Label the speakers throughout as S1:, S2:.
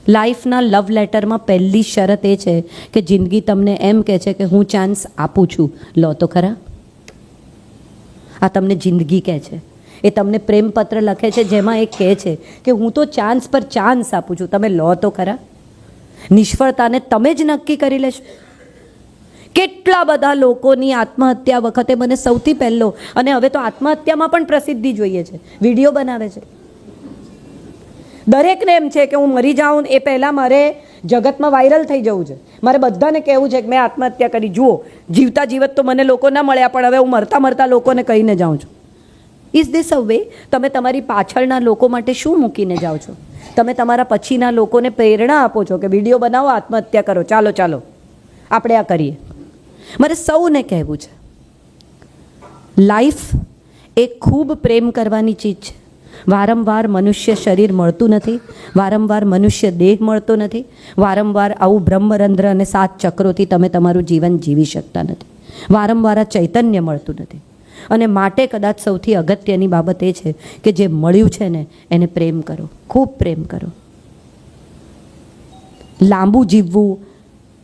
S1: લાઈફના લવ લેટરમાં પહેલી શરત એ છે કે જિંદગી તમને એમ કહે છે કે હું ચાન્સ આપું છું, લો તો ખરા. આ તમને જિંદગી કહે છે. એ તમને પ્રેમપત્ર લખે છે જેમાં એ કહે છે કે હું તો ચાન્સ પર ચાન્સ આપું છું, તમે લો તો ખરા. નિષ્ફળતાને તમે જ નક્કી કરી લેશો. કેટલા બધા લોકોની આત્મહત્યા વખતે મને સૌથી પહેલો, અને હવે તો આત્મહત્યામાં પણ પ્રસિદ્ધિ જોઈએ છે, વિડીયો બનાવે છે. દરેકને એમ છે કે હું મરી જાઉં એ પહેલાં મારે જગતમાં વાયરલ થઈ જવું છે, મારે બધાને કહેવું છે કે મેં આત્મહત્યા કરી. જુઓ, જીવતા જીવત તો મને લોકો ના મળ્યા, પણ હવે હું મરતા મરતા લોકોને કહીને જાઉં છું. Is this a way? તમે તમારી પાછળના લોકો માટે શું મૂકીને જાઓ છો? તમે તમારા પછીના લોકોને પ્રેરણા આપો છો કે વિડીયો બનાવો, આત્મહત્યા કરો, ચાલો ચાલો આપણે આ કરીએ. મારે સૌને કહેવું છે, લાઈફ એ ખૂબ પ્રેમ કરવાની ચીજ છે. વારંવાર મનુષ્ય શરીર મળતું નથી, વારંવાર મનુષ્ય દેહ મળતો નથી, વારંવાર આવું બ્રહ્મરંધ્ર અને 7 ચક્રોથી તમે તમારું જીવન જીવી શકતા નથી, વારંવાર આ ચૈતન્ય મળતું નથી. અને માટે કદાચ સૌથી અગત્યની બાબત એ છે કે જે મળ્યું છે ને એને પ્રેમ કરો, ખૂબ પ્રેમ કરો. લાંબુ જીવવું,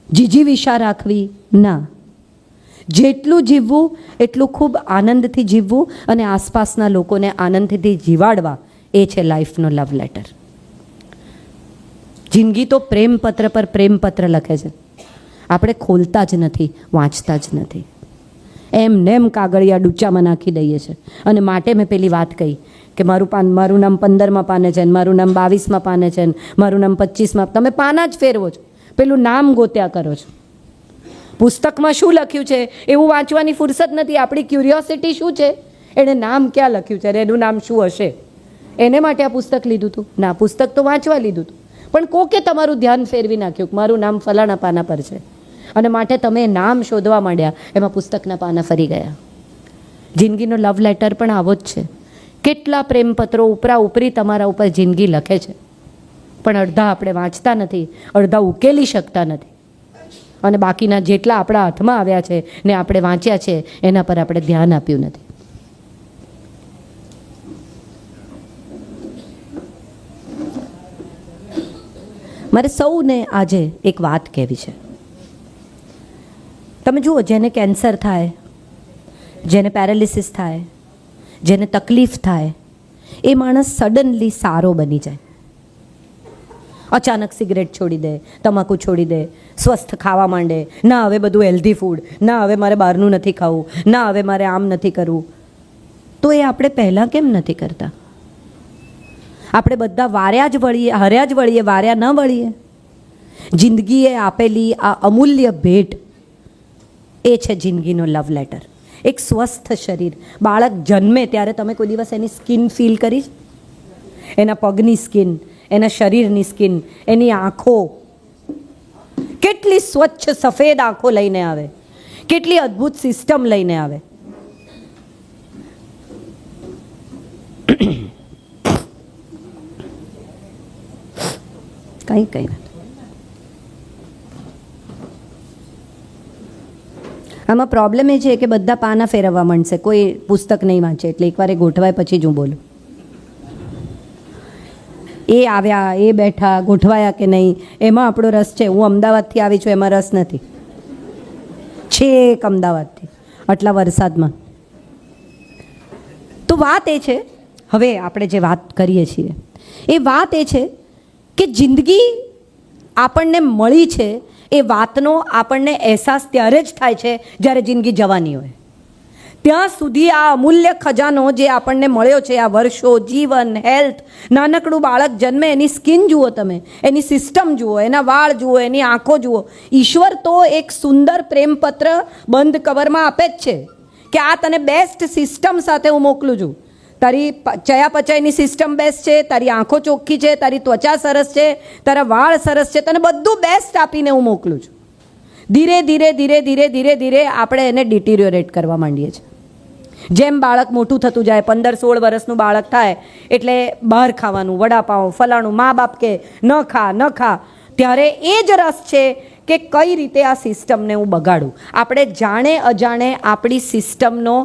S1: જીજીવિષા રાખવી ના. જેટલું જીવવું એટલું ખૂબ આનંદથી જીવવું અને આસપાસના લોકોને આનંદથી જીવાડવા, એ છે લાઈફનો લવ લેટર. જિંદગી તો પ્રેમપત્ર પર પ્રેમપત્ર લખે છે, આપણે ખોલતા જ નથી, વાંચતા જ નથી. એમ કાગળિયા ડૂચામાં નાખી દઈએ છીએ. અને માટે મેં પેલી વાત કહી કે મારું નામ 15માં પાને છે, મારું નામ 22માં પાને છે, મારું નામ 25માં. તમે પાના જ ફેરવો છો, પેલું નામ ગોત્યા કરો છો. પુસ્તકમાં શું લખ્યું છે એવું વાંચવાની ફુરસદ નથી. આપણી ક્યુરિયોસિટી શું છે, એણે નામ ક્યાં લખ્યું છે, એનું નામ શું હશે, એને માટે આ પુસ્તક લીધું હતું ના. પુસ્તક તો વાંચવા લીધું હતું, પણ કોકે તમારું ધ્યાન ફેરવી નાખ્યું કે મારું નામ ફલાણા પાના પર છે, અને માટે તમે નામ શોધવા માંડ્યા, એમાં પુસ્તકના પાના ફરી ગયા. જિંદગીનો લવ લેટર પણ આવો જ છે. કેટલા પ્રેમપત્રો ઉપરા ઉપરી તમારા ઉપર જિંદગી લખે છે, પણ અડધા આપણે વાંચતા નથી, અડધા ઉકેલી શકતા નથી, અને બાકીના જેટલા આપણા હાથમાં આવ્યા છે ને આપણે વાંચ્યા છે એના પર આપણે ધ્યાન આપ્યું નથી. મારે સૌને આજે એક વાત કહેવી છે. તમે જુઓ, જેને કેન્સર થાય, જેને પેરાલિસિસ થાય, જેને તકલીફ થાય, એ માણસ સડનલી સારો બની જાય. અચાનક સિગરેટ છોડી દે, તમાકુ છોડી દે, સ્વસ્થ ખાવા માંડે. ના હવે બધું હેલ્ધી ફૂડ, ના હવે મારે બહારનું નથી ખાવું, ના હવે મારે આમ નથી કરવું. તો એ આપણે પહેલાં કેમ નથી કરતા? આપણે બધા વાર્યા જ વળીએ, હર્યા જ વળીએ, વાર્યા ન વળીએ. જિંદગીએ આપેલી આ અમૂલ્ય ભેટ, એ છે જિંદગીનો લવ લેટર. એક સ્વસ્થ શરીર. બાળક જન્મે ત્યારે તમે કોઈ દિવસ એની સ્કિન ફીલ કરી? એના પગની સ્કિન, એના શરીરની સ્કિન, એની આંખો કેટલી સ્વચ્છ સફેદ આંખો લઈને આવે, કેટલી અદ્ભુત સિસ્ટમ લઈને આવે. કંઈ આમાં પ્રોબ્લેમ એ છે કે બધા પાના ફેરવવા માંડશે, કોઈ પુસ્તક નહીં વાંચે. એટલે એકવાર એ ગોઠવાય પછી જ હું બોલું. એ આવ્યા, એ બેઠા, ગોઠવાયા કે નહીં, એમાં આપણો રસ છે. હું અમદાવાદથી આવી છું, એમાં રસ નથી. છેક અમદાવાદથી આટલા વરસાદમાં. તો વાત એ છે, હવે આપણે જે વાત કરીએ છીએ એ વાત એ છે કે જિંદગી આપણને મળી છે, એ વાતનો આપણને અહેસાસ ત્યારે જ થાય છે જ્યારે જિંદગી જવાની હોય. ત્યાં સુધી આ અમૂલ્ય ખજાનો જે આપણને મળ્યો છે, આ વર્ષો, જીવન, હેલ્થ. નાનકડું બાળક જન્મે, એની સ્કિન જુઓ તમે, એની સિસ્ટમ જુઓ, એના વાળ જુઓ, એની આંખો જુઓ. ઈશ્વર તો એક સુંદર પ્રેમપત્ર બંધ કવરમાં આપે જ છે કે આ તને બેસ્ટ સિસ્ટમ સાથે હું મોકલું છું. તારી ચયાપચયની સિસ્ટમ બેસ્ટ છે, તારી આંખો ચોખ્ખી છે, તારી ત્વચા સરસ છે, તારા વાળ સરસ છે, તને બધું બેસ્ટ આપીને હું મોકલું છું. ધીરે ધીરે ધીરે ધીરે ધીરે ધીરે આપણે એને ડિટિરિયોરેટ કરવા માંડીએ છીએ. જેમ બાળક મોટું થતું જાય, 15-16 વર્ષનું બાળક થાય એટલે બહાર ખાવાનું, વડાપાઉં, ફલાણું, મા બાપ કે ન ખા, ત્યારે એ જ રસ છે કે કઈ રીતે આ સિસ્ટમને હું બગાડું. આપણે જાણે અજાણે આપણી સિસ્ટમનો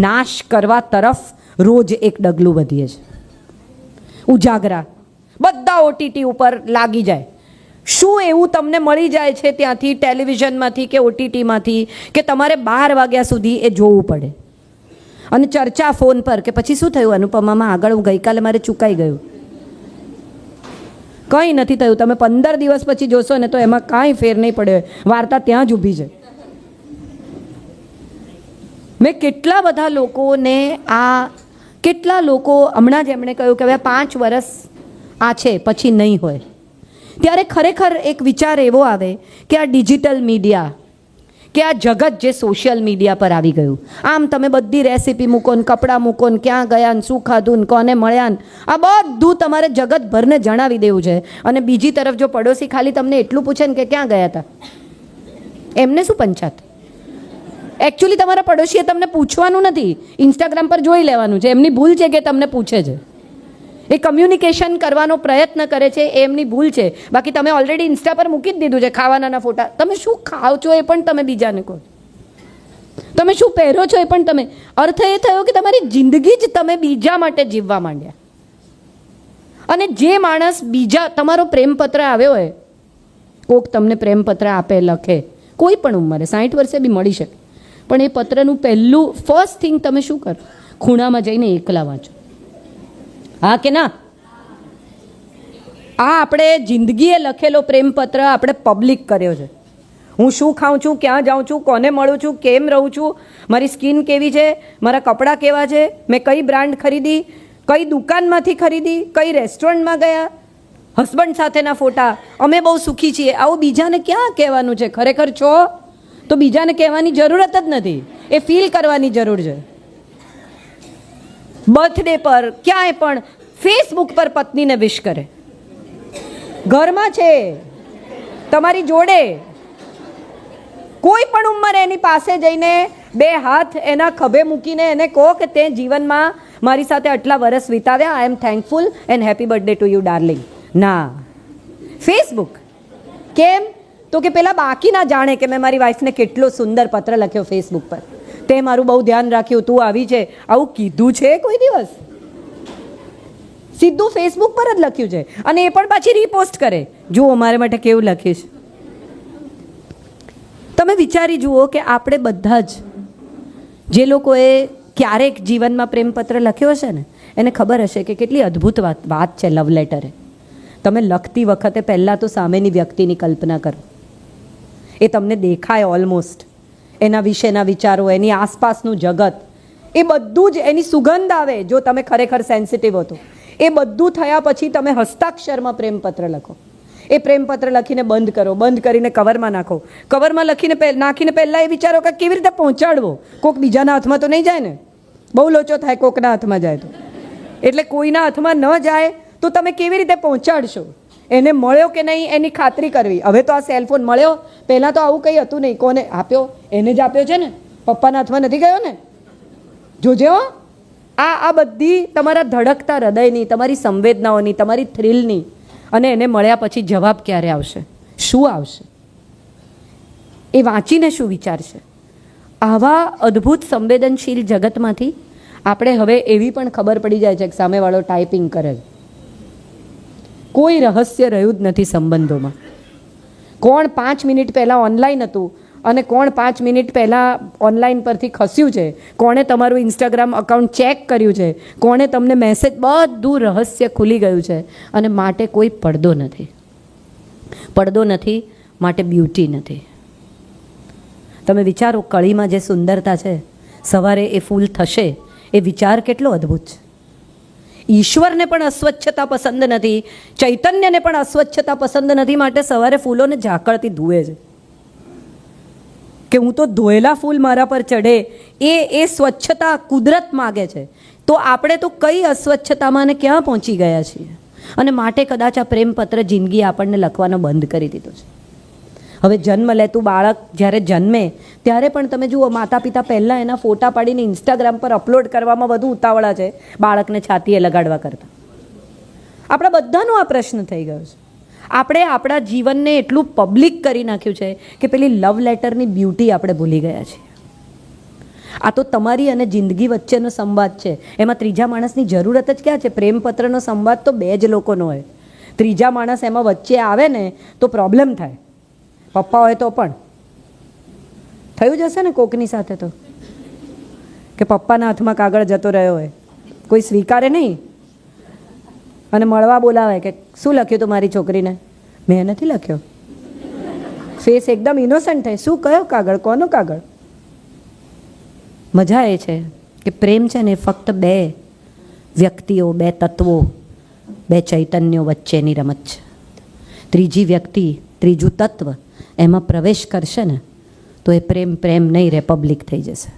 S1: નાશ કરવા તરફ રોજ એક ડગલું વધીએ છીએ. ઉજાગરા બધા OTT ઉપર લાગી જાય શું એવું તમને મળી જાય છે ત્યાંથી, ટેલિવિઝનમાંથી કે ઓટીટીમાંથી, કે તમારે 12 વાગ્યા સુધી એ જોવું પડે? અને ચર્ચા ફોન પર કે પછી શું થયું અનુપમામાં આગળ, હું ગઈકાલે મારે ચૂકાઈ ગયું. કંઈ નથી થયું. તમે 15 દિવસ પછી જોશો ને તો એમાં કાંઈ ફેર નહીં પડે, વાર્તા ત્યાં જ ઊભી છે. મેં કેટલા બધા લોકોને કેટલા લોકો હમણાં જ એમણે કહ્યું કે હવે 5 વર્ષ આ છે પછી નહીં હોય, ત્યારે ખરેખર એક વિચાર એવો આવે કે આ ડિજિટલ મીડિયા, કે આ જગત જે સોશિયલ મીડિયા પર આવી ગયું, આમ તમે બધી રેસીપી મૂકો ને, કપડાં મૂકો ને, ક્યાં ગયા ને, શું ખાધું ને, કોને મળ્યા ને, આ બધું તમારે જગતભરને જણાવી દેવું છે. અને બીજી તરફ જો પડોશી ખાલી તમને એટલું પૂછે ને કે ક્યાં ગયા હતા, એમને શું પંચાત? એકચ્યુઅલી તમારા પડોશીએ તમને પૂછવાનું નથી, ઇન્સ્ટાગ્રામ પર જોઈ લેવાનું છે. એમની ભૂલ છે કે તમને પૂછે છે, એ કમ્યુનિકેશન કરવાનો પ્રયત્ન કરે છે, એ એમની ભૂલ છે. બાકી તમે ઓલરેડી ઇન્સ્ટા પર મૂકી જ દીધું છે ખાવાના ફોટા. તમે શું ખાઓ છો એ પણ તમે બીજાને કહો, તમે શું પહેરો છો એ પણ તમે. અર્થ એ થયો કે તમારી જિંદગી જ તમે બીજા માટે જીવવા માંડ્યા. અને જે માણસ બીજા, તમારો પ્રેમપત્ર આવ્યો હોય, કોક તમને પ્રેમપત્ર આપે, લખે, કોઈ પણ ઉંમરે, 60 વર્ષે બી મળી શકે, પણ એ પત્રનું પહેલું ફર્સ્ટ થિંગ તમે શું કરો? ખૂણામાં જઈને એકલા વાંચો. હા કે ના? આ આપણે જિંદગીએ લખેલો પ્રેમપત્ર આપણે પબ્લિક કર્યો છે. હું શું ખાઉં છું, ક્યાં જાઉં છું, કોને મળું છું, કેમ રહું છું, મારી સ્કિન કેવી છે, મારા કપડાં કેવા છે, મેં કઈ બ્રાન્ડ ખરીદી, કઈ દુકાનમાંથી ખરીદી, કઈ રેસ્ટોરન્ટમાં ગયા, હસબન્ડ સાથેના ફોટા, અમે બહુ સુખી છીએ. આવું બીજાને ક્યાં કહેવાનું છે? ખરેખર છો તો બીજાને કહેવાની જરૂરત જ નથી, એ ફીલ કરવાની જરૂર છે. બર્થડે પર ક્યાંય પણ ફેસબુક પર પત્નીને વિશ કરે, ઘરમાં છે તમારી જોડે, કોઈ પણ ઉંમરે એની પાસે જઈને 2 હાથ એના ખભે મૂકીને એને કહો કે તે જીવનમાં મારી સાથે આટલા વર્ષ વિતાવ્યા, I am thankful and happy birthday to you darling. ના, ફેસબુક. કેમ? તો કે પેલા બાકી ના જાણે કે મેં મારી વાઈફને કેટલો સુંદર પત્ર લખ્યો ફેસબુક પર, તે મારું બહુ ધ્યાન રાખ્યું, તું આવી છે. આવું કીધું છે કોઈ દિવસ? સીધું ફેસબુક પર જ લખ્યું છે, અને એ પણ પાછી રીપોસ્ટ કરે, જુઓ મારે માટે કેવું લખીશ. તમે વિચારી જુઓ કે આપણે બધા જ જે લોકોએ ક્યારેક જીવનમાં પ્રેમપત્ર લખ્યો હશે ને, એને ખબર હશે કે કેટલી અદ્ભુત વાત છે લવ લેટરે. તમે લખતી વખતે પહેલાં તો સામેની વ્યક્તિની કલ્પના કરો, એ તમને દેખાય ઓલમોસ્ટ, એના વિશેના વિચારો, એની આસપાસનું જગત, એ બધું જ, એની સુગંધ આવે જો તમે ખરેખર સેન્સિટિવ હો તો. એ બધું થયા પછી તમે હસ્તાક્ષરમાં પ્રેમપત્ર લખો. એ પ્રેમપત્ર લખીને બંધ કરો, બંધ કરીને કવરમાં નાખો, કવરમાં નાખીને પહેલાં એ વિચારો કે કેવી રીતે પહોંચાડવો. કોઈક બીજાના હાથમાં તો નહીં જાય ને? બહુ લોચો થાય કોકના હાથમાં જાય તો. એટલે કોઈના હાથમાં ન જાય તો તમે કેવી રીતે પહોંચાડશો? એને મળ્યો કે નહીં એની ખાતરી કરવી. હવે તો આ સેલફોન મળ્યો, પહેલાં તો આવું કંઈ હતું નહીં. કોને આપ્યો? એને જ આપ્યો છે ને, પપ્પાના હાથમાં નથી ગયો ને. જોજે હો, આ બધી તમારા ધડકતા હૃદયની, તમારી સંવેદનાઓની, તમારી થ્રિલની. અને એને મળ્યા પછી જવાબ ક્યારે આવશે? શું આવશે? એ વાંચીને શું વિચારશે? આવા અદ્ભુત સંવેદનશીલ જગતમાંથી આપણે હવે એવી પણ ખબર પડી જાય છે કે સામેવાળો ટાઈપિંગ કરે છે. કોઈ રહસ્ય રહ્યું જ નથી સંબંધોમાં. કોણ 5 મિનિટ પહેલાં ઓનલાઈન હતું અને કોણ 5 મિનિટ પહેલાં ઓનલાઈન પરથી ખસ્યું છે, કોણે તમારું ઇન્સ્ટાગ્રામ અકાઉન્ટ ચેક કર્યું છે, કોણે તમને મેસેજ, બધું રહસ્ય ખુલી ગયું છે. અને માટે કોઈ પડદો નથી. પડદો નથી માટે બ્યુટી નથી. તમે વિચારો, કળીમાં જે સુંદરતા છે, સવારે એ ફૂલ થશે, એ વિચાર કેટલો અદ્ભુત છે. ઈશ્વરને પણ અસ્વચ્છતા પસંદ નથી, ચૈતન્યને પણ અસ્વચ્છતા પસંદ નથી, માટે સવારે ફૂલોને ઝાકળથી ધુએ છે કે હું તો ધોયેલા ફૂલ મારા પર ચઢે. એ સ્વચ્છતા કુદરત માગે છે. તો આપણે તો કઈ અસ્વચ્છતામાં ને ક્યાં પહોંચી ગયા છીએ? અને માટે કદાચ આ પ્રેમપત્ર જિંદગી આપણને લખવાનો બંધ કરી દીધો છે. હવે જન્મ લેતું બાળક જ્યારે જન્મે ત્યારે પણ તમે જુઓ, માતા પિતા પહેલાં એના ફોટા પાડીને ઇન્સ્ટાગ્રામ પર અપલોડ કરવામાં વધુ ઉતાવળા છે બાળકને છાતીએ લગાડવા કરતાં. આપણા બધાનો આ પ્રશ્ન થઈ ગયો છે. આપણે આપણા જીવનને એટલું પબ્લિક કરી નાખ્યું છે કે પેલી લવ લેટરની બ્યુટી આપણે ભૂલી ગયા છીએ. આ તો તમારી અને જિંદગી વચ્ચેનો સંવાદ છે, એમાં ત્રીજા માણસની જરૂરત જ ક્યાં છે? પ્રેમપત્રનો સંવાદ તો 2 જ લોકોનો હોય. ત્રીજા માણસ એમાં વચ્ચે આવે ને તો પ્રોબ્લેમ થાય. પપ્પા હોય તો પણ થયું જશે ને કોકની સાથે તો, કે પપ્પાના હાથમાં કાગળ જતો રહ્યો હોય, કોઈ સ્વીકારે નહીં અને મળવા બોલાવે કે શું લખ્યું તું મારી છોકરીને? મેં નથી લખ્યો. ફેસ એકદમ ઇનોસન્ટ થાય, શું કયો કાગળ, કોનો કાગળ? મજા એ છે કે પ્રેમ છે ને ફક્ત બે વ્યક્તિઓ, બે તત્વો, બે ચૈતન્યો વચ્ચેની રમત છે. ત્રીજી વ્યક્તિ, ત્રીજું તત્વ એમાં પ્રવેશ કરશે ને તો એ પ્રેમ પ્રેમ નહીં, રિપબ્લિક થઈ જશે.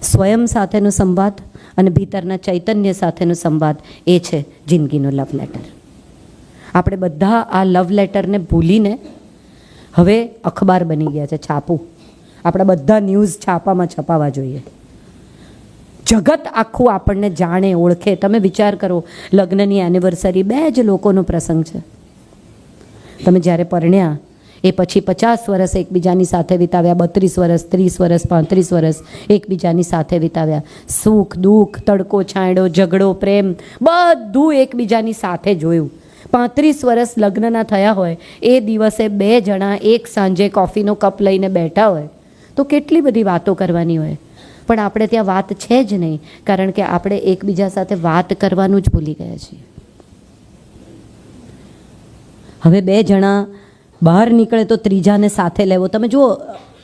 S1: સ્વયં સાથેનો સંવાદ અને ભીતરના ચૈતન્ય સાથેનો સંવાદ એ છે જિંદગીનો લવ લેટર. આપણે બધા આ લવ લેટરને ભૂલીને હવે અખબાર બની ગયા છે, છાપું. આપણા બધા ન્યૂઝ છાપામાં છપાવા જોઈએ. જગત આખું આપણને જાણે, ઓળખે. તમે વિચાર કરો, લગ્નની એનિવર્સરી 2 જ લોકોનો પ્રસંગ છે. તમે જ્યારે પરણ્યા એ પછી 50 વર્ષ એકબીજાની સાથે વિતાવ્યા, 32 વર્ષ, 30 વર્ષ, 35 વર્ષ એકબીજાની સાથે વિતાવ્યા. સુખ દુઃખ, તડકો છાંયડો, ઝઘડો, પ્રેમ બધું એકબીજાની સાથે જોયું. 35 વર્ષ લગ્નના થયા હોય, એ દિવસે 2 જણા એક સાંજે કોફીનો કપ લઈને બેઠા હોય તો કેટલી બધી વાતો કરવાની હોય. પણ આપણે ત્યાં વાત છે જ નહીં, કારણ કે આપણે એકબીજા સાથે વાત કરવાનું જ ભૂલી ગયા છીએ. હવે 2 જણા બહાર નીકળે તો ત્રીજાને સાથે લેવો. તમે જુઓ,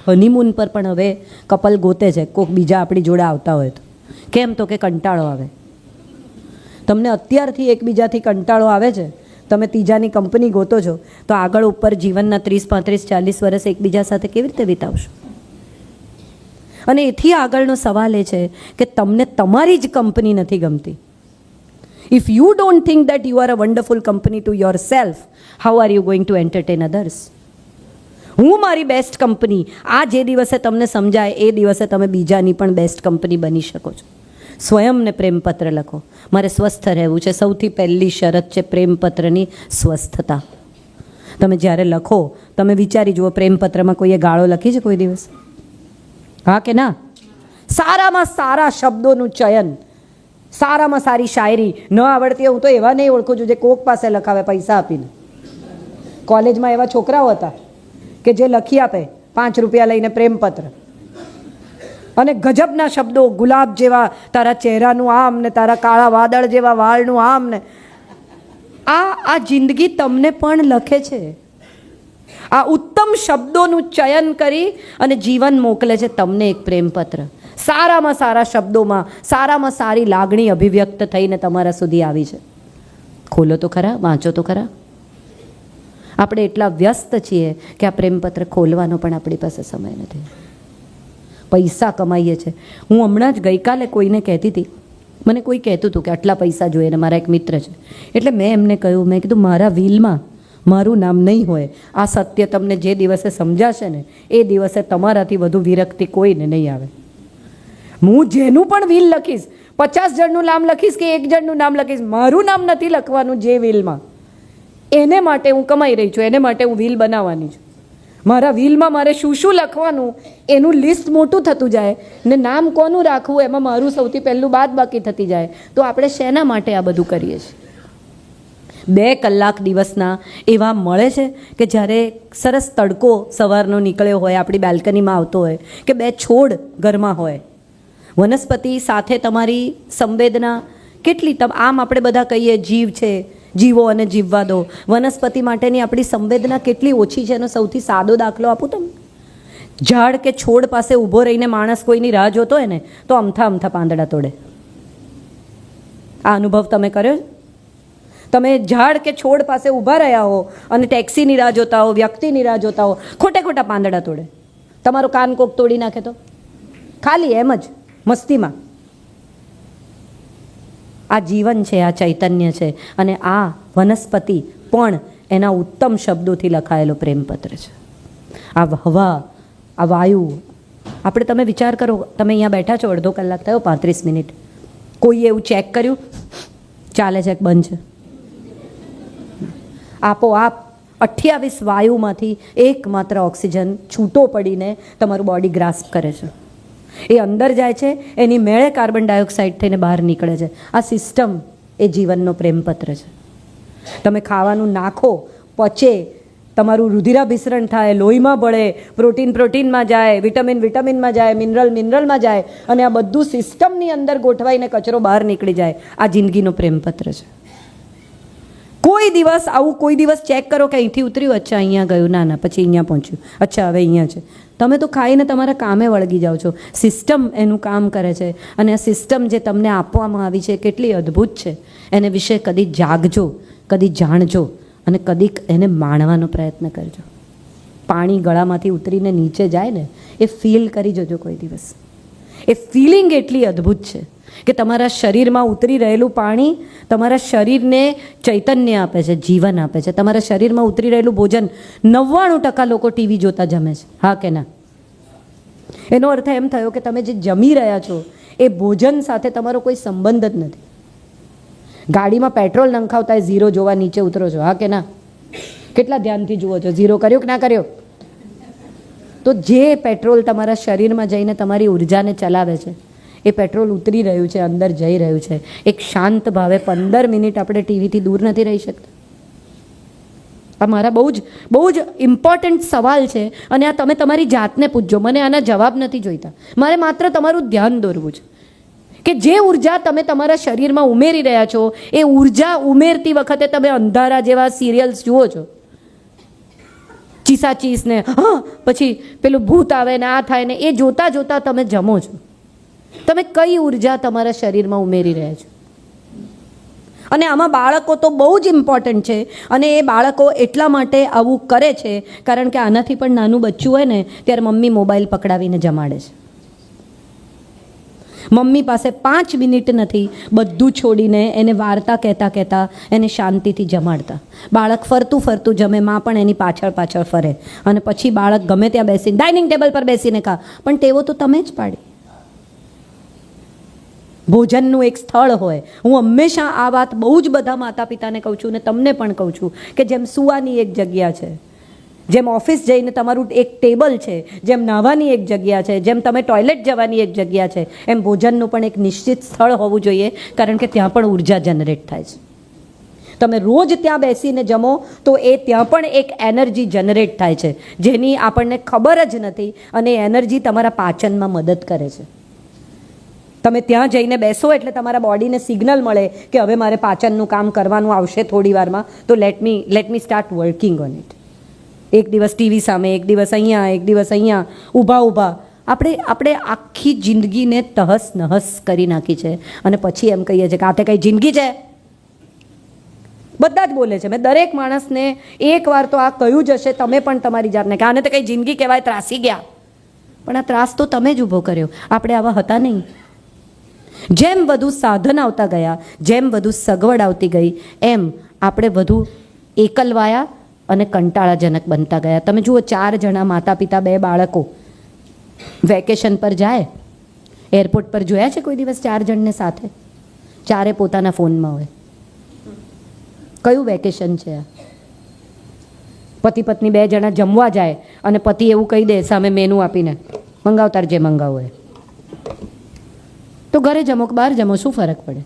S1: હનીમૂન પર પણ હવે કપલ ગોતે છે, કોઈક બીજા આપણી જોડે આવતા હોય તો. કેમ? તો કે કંટાળો આવે. તમને અત્યારથી એકબીજાથી કંટાળો આવે છે, તમે ત્રીજાની કંપની ગોતો છો, તો આગળ ઉપર જીવનના 30, 35, 40 વર્ષ એકબીજા સાથે કેવી રીતે વિતાવશો? અને એથી આગળનો સવાલ એ છે કે તમને તમારી જ કંપની નથી ગમતી. If you don't think that you are a wonderful company to your self, how are you going to entertain others? હું મારી બેસ્ટ કંપની, આ જે દિવસે તમને સમજાય એ દિવસે તમે બીજાની પણ બેસ્ટ કંપની બની શકો છો. સ્વયંને પ્રેમપત્ર લખો. મારે સ્વસ્થ રહેવું છે, સૌથી પહેલી શરત છે પ્રેમપત્રની સ્વસ્થતા. તમે જ્યારે લખો, તમે વિચારી જુઓ, પ્રેમપત્રમાં કોઈએ ગાળો લખી છે કોઈ દિવસ? હા કે ના? સારામાં સારા શબ્દોનું ચયન, સારામાં સારી શાયરી. ન આવડતી હું તો એવા નહીં ઓળખું છું જે કોક પાસે લખાવે પૈસા આપીને. કોલેજમાં એવા છોકરાઓ હતા કે જે લખી આપે 5 રૂપિયા લઈને પ્રેમપત્ર, અને ગજબના શબ્દો, ગુલાબ જેવા તારા ચહેરાનું આમ ને તારા કાળા વાદળ જેવા વાળનું આમ ને. આ જિંદગી તમને પણ લખે છે. આ ઉત્તમ શબ્દોનું ચયન કરી અને જીવન મોકલે છે તમને એક પ્રેમપત્ર. સારામાં સારા શબ્દોમાં સારામાં સારી લાગણી અભિવ્યક્ત થઈને તમારા સુધી આવી છે. ખોલો તો ખરા, વાંચો તો ખરા. આપણે એટલા વ્યસ્ત છીએ કે આ પ્રેમપત્ર ખોલવાનો પણ આપણી પાસે સમય નથી. પૈસા કમાઈએ છીએ. હું હમણાં જ ગઈકાલે કોઈને કહેતી હતી, મને કોઈ કહેતું હતું કે આટલા પૈસા જોઈએ, ને મારા એક મિત્ર છે. એટલે મેં એમને કહ્યું, મેં કીધું મારા વિલમાં મારું નામ નહીં હોય. આ સત્ય તમને જે દિવસે સમજાશે ને એ દિવસે તમારાથી વધુ વિરક્તિ કોઈને નહીં આવે. હું જેનું પણ વિલ લખીશ, 50 જણનું નામ લખીશ કે 1 જણનું નામ લખીશ, મારું નામ નથી લખવાનું જે વિલમાં. એને માટે હું કમાઈ રહી છું, એને માટે હું વિલ બનાવવાની છું. મારા વિલમાં મારે શું શું લખવાનું એનું લિસ્ટ મોટું થતું જાય ને નામ કોનું રાખવું એમાં મારું સૌથી પહેલું બાદ બાકી થતી જાય. તો આપણે શેના માટે આ બધું કરીએ છીએ? 2 કલાક દિવસના એવા મળે છે કે જ્યારે સરસ તડકો સવારનો નીકળ્યો હોય, આપણી બાલ્કનીમાં આવતો હોય, કે 2 છોડ ઘરમાં હોય, વનસ્પતિ સાથે તમારી સંવેદના કેટલી. આમ આપણે બધા કહીએ જીવ છે, જીવો અને જીવવા દો. વનસ્પતિ માટેની આપણી સંવેદના કેટલી ઓછી છે એનો સૌથી સાદો દાખલો આપું તમને. ઝાડ કે છોડ પાસે ઊભો રહીને માણસ કોઈની રાહ જોતો હોય ને તો અમથા અમથા પાંદડા તોડે. આ અનુભવ તમે કર્યો? તમે ઝાડ કે છોડ પાસે ઊભા રહ્યા હો અને ટેક્સીની રાહ જોતા હો, વ્યક્તિની રાહ જોતા હો, ખોટે ખોટા પાંદડા તોડે. તમારો કાન કોક તોડી નાખે તો ખાલી એમ જ મસ્તીમાં. આ જીવન છે, આ ચૈતન્ય છે, અને આ વનસ્પતિ પણ એના ઉત્તમ શબ્દોથી લખાયેલો પ્રેમપત્ર છે. આ હવા, આ વાયુ. આપણે તમે વિચાર કરો, તમે અહીંયા બેઠા છો, અડધો કલાક થયો, 35 મિનિટ, કોઈએ એવું ચેક કર્યું ચાલે છે કે બંધ છે? આપોઆપ 28 વાયુમાંથી એકમાત્ર ઓક્સિજન છૂટો પડીને તમારું બોડી ગ્રાસ્પ કરે છે. એ અંદર જાય છે, એની મેળે કાર્બન ડાયોક્સાઇડ થઈને બહાર નીકળે છે. આ સિસ્ટમ એ જીવનનો પ્રેમપત્ર છે. તમે ખાવાનું નાખો, પચે, તમારું રુધિરાભિસરણ થાય, લોહીમાં ભળે, પ્રોટીનમાં જાય, વિટામિનમાં જાય, મિનરલમાં જાય, અને આ બધું સિસ્ટમની અંદર ગોઠવાઈને કચરો બહાર નીકળી જાય. આ જિંદગીનો પ્રેમપત્ર છે. કોઈ દિવસ ચેક કરો કે અહીંથી ઉતર્યું, અચ્છા અહીંયા ગયું, ના પછી અહીંયા પહોંચ્યું, અચ્છા હવે અહીંયા છે. તમે તો ખાઈને તમારા કામે વળગી જાઓ છો. સિસ્ટમ એનું કામ કરે છે, અને આ સિસ્ટમ જે તમને આપવામાં આવી છે કેટલી અદ્ભુત છે, એને વિશે કદી જાગજો, કદી જાણજો, અને કદીક એને માણવાનો પ્રયત્ન કરજો. પાણી ગળામાંથી ઉતરીને નીચે જાય ને, એ ફીલ કરી જજો કોઈ દિવસ. એ ફિલિંગ એટલી અદ્ભુત છે કે તમારા શરીરમાં ઉતરી રહેલું પાણી તમારા શરીરને ચૈતન્ય આપે છે, જીવન આપે છે. તમારા શરીરમાં ઉતરી રહેલું ભોજન 99% લોકો ટીવી જોતા જમે છે, હા કે ના? એનો અર્થ એમ થયો કે તમે જે જમી રહ્યા છો એ ભોજન સાથે તમારો કોઈ સંબંધ જ નથી. ગાડીમાં પેટ્રોલ નંખાવતા 0 જોવા નીચે ઉતરો છો, હા કે ના? કેટલા ધ્યાનથી જુઓ છો, 0 કર્યો કે ના કર્યો? તો જે પેટ્રોલ તમારા શરીરમાં જઈને તમારી ઉર્જાને ચલાવે છે, એ પેટ્રોલ ઉતરી રહ્યું છે, અંદર જઈ રહ્યું છે. એક શાંત ભાવે 15 મિનિટ આપણે ટીવીથી દૂર નથી રહી શકતા. આ મારા બહુ જ ઇમ્પોર્ટન્ટ સવાલ છે, અને આ તમે તમારી જાતને પૂછજો. મને આના જવાબ નથી જોઈતા, મારે માત્ર તમારું ધ્યાન દોરવું છે કે જે ઉર્જા તમે તમારા શરીરમાં ઉમેરી રહ્યા છો, એ ઉર્જા ઉમેરતી વખતે તમે અંધારા જેવા સિરિયલ્સ જુઓ છો, ચીસાચીસ ને હા પછી પેલું ભૂત આવે ને આ થાય ને, એ જોતા જોતા તમે જમો છો. તમે કઈ ઉર્જા તમારા શરીરમાં ઉમેરી રહ્યા છો? અને આમાં બાળકો તો બહુ જ ઇમ્પોર્ટન્ટ છે. અને એ બાળકો એટલા માટે આવું કરે છે કારણ કે આનાથી પણ નાનું બચ્ચું હોય ને ત્યારે મમ્મી મોબાઈલ પકડાવીને જમાડે છે. મમ્મી પાસે 5 મિનિટ નથી બધું છોડીને એને વાર્તા કહેતા એને શાંતિથી જમાડતા. બાળક ફરતું જમે, માં પણ એની પાછળ ફરે, અને પછી બાળક ગમે ત્યાં બેસીને ડાઇનિંગ ટેબલ પર બેસીને ખા. પણ ટેવો તો તમે જ પાડી. ભોજનનું એક સ્થળ હોય. હું હંમેશા આ વાત બહુ જ બધા માતા પિતાને કહું છું, ને તમને પણ કહું છું કે જેમ સૂવાની એક જગ્યા છે, જેમ ઓફિસ જઈને તમારું એક ટેબલ છે, જેમ નાહવાની એક જગ્યા છે, જેમ તમે ટોયલેટ જવાની એક જગ્યા છે, એમ ભોજનનું પણ એક નિશ્ચિત સ્થળ હોવું જોઈએ, કારણ કે ત્યાં પણ ઉર્જા જનરેટ થાય છે. તમે રોજ ત્યાં બેસીને જમો તો એ ત્યાં પણ એક એનર્જી જનરેટ થાય છે, જેની આપણને ખબર જ નથી, અને એનર્જી તમારા પાચનમાં મદદ કરે છે. તમે ત્યાં જઈને બેસો એટલે તમારા બોડીને સિગ્નલ મળે કે હવે મારે પાચનનું કામ કરવાનું આવશે થોડી વારમાં, તો let me start working on it. એક દિવસ ટીવી સામે, એક દિવસ અહીંયા ઊભા આપણે આખી જિંદગીને તહસ નહસ કરી નાખી છે, અને પછી એમ કહીએ છીએ કે આ તે કઈ જિંદગી છે? બધા જ બોલે છે. મેં દરેક માણસને એકવાર તો આ કહ્યું જ હશે, તમે પણ તમારી જાતને, કે આને તો કઈ જિંદગી કહેવાય, ત્રાસી ગયા. પણ આ ત્રાસ તો તમે જ ઊભો કર્યો, આપણે આવા હતા નહીં. જેમ વધુ સાધન આવતા ગયા, જેમ વધુ સગવડ આવતી ગઈ, એમ આપણે વધુ એકલવાયા અને કંટાળાજનક બનતા ગયા. તમે જુઓ, 4 જણા માતા પિતા, 2 બાળકો વેકેશન પર જાય, એરપોર્ટ પર જોયા છે કોઈ દિવસ 4 જણને સાથે? 4 પોતાના ફોનમાં હોય. કયું વેકેશન છે આ? પતિ પત્ની 2 જણા જમવા જાય અને પતિ એવું કહી દે સામે મેનુ આપીને, મંગાવતાર જે મંગાવું હોય. તો ઘરે જમો કે બહાર જમો, શું ફરક પડે?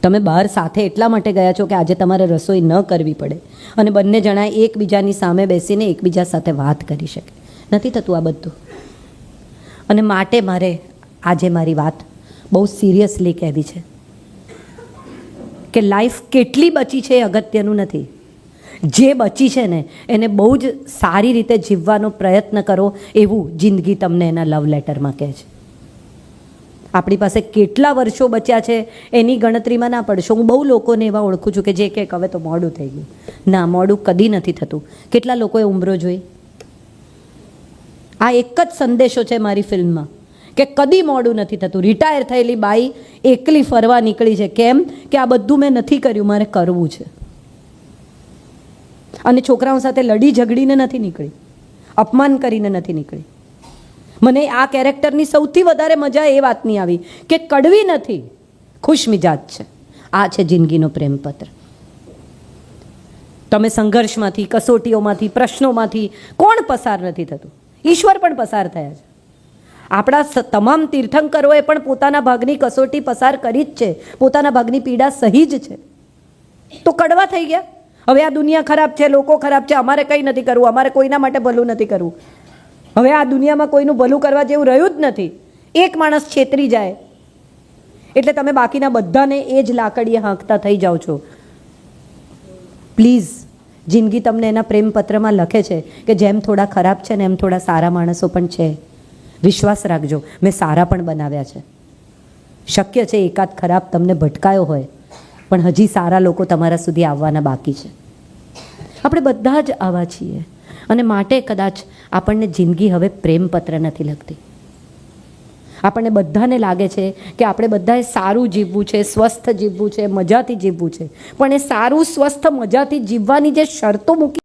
S1: તમે બહાર સાથે એટલા માટે ગયા છો કે આજે તમારે રસોઈ ન કરવી પડે, અને બંને જણા એકબીજાની સામે બેસીને એકબીજા સાથે વાત કરી શકે. નથી થતું આ બધું. અને માટે મારે આજે મારી વાત બહુ સિરિયસલી કહેવી છે કે લાઈફ કેટલી બચી છે એ અગત્યનું નથી. જે બચી છે ને એને બહુ જ સારી રીતે જીવવાનો પ્રયત્ન કરો, એવું જિંદગી તમને એના લવ લેટરમાં કહે છે. આપણી પાસે કેટલા વર્ષો બચ્યા છે એની ગણતરીમાં ના પડશો. હું બહુ લોકોને એવા ઓળખું છું કે જે કે હવે તો મોડું થઈ ગયું. ના, મોડું કદી નથી થતું. કેટલા લોકોએ ઉંમરો જોઈ? આ એક જ સંદેશો છે મારી ફિલ્મમાં કે કદી મોડું નથી થતું. રિટાયર થયેલી બાઈ એકલી ફરવા નીકળી છે. કેમ? કે આ બધું મેં નથી કર્યું, મારે કરવું છે. અને છોકરાઓ સાથે લડી ઝઘડીને નથી નીકળી, અપમાન કરીને નથી નીકળી. મને આ કેરેક્ટરની સૌથી વધારે મજા એ વાતની આવી કે કડવી નથી, ખુશ મિજાજ છે. આ છે જિંદગીનો પ્રેમપત્ર. તમે સંઘર્ષમાંથી, કસોટીઓમાંથી, પ્રશ્નોમાંથી કોણ પસાર નથી થતું? ઈશ્વર પણ પસાર થયા છે. આપણા તમામ તીર્થંકરોએ પણ પોતાના ભાગની કસોટી પસાર કરી જ છે, પોતાના ભાગની પીડા સહી જ છે. તો કડવા થઈ ગયા. હવે આ દુનિયા ખરાબ છે, લોકો ખરાબ છે, અમારે કંઈ નથી કરવું, અમારે કોઈના માટે ભલું નથી કરવું. હવે આ દુનિયામાં કોઈનું ભલું કરવા જેવું રહ્યું જ નથી. એક માણસ છેતરી જાય એટલે તમે બાકીના બધાને એ જ લાકડીએ હાંકતા થઈ જાઓ છો. પ્લીઝ, જિંદગી તમને એના પ્રેમપત્રમાં લખે છે કે જેમ થોડા ખરાબ છે ને એમ થોડા સારા માણસો પણ છે. વિશ્વાસ રાખજો, મેં સારા પણ બનાવ્યા છે. શક્ય છે એકાદ ખરાબ તમને ભટકાયો હોય, પણ હજી સારા લોકો તમારા સુધી આવવાના બાકી છે. આપણે બધા જ આવા છીએ અને માટે કદાચ આપણને જિંદગી હવે પ્રેમપત્ર નથી લખતી. આપણને બધાને લાગે છે કે આપણે બધાએ સારું જીવવું છે, સ્વસ્થ જીવવું છે, મજાથી જીવવું છે, પણ એ સારું સ્વસ્થ મજાથી જીવવાની જે શરતો મૂકી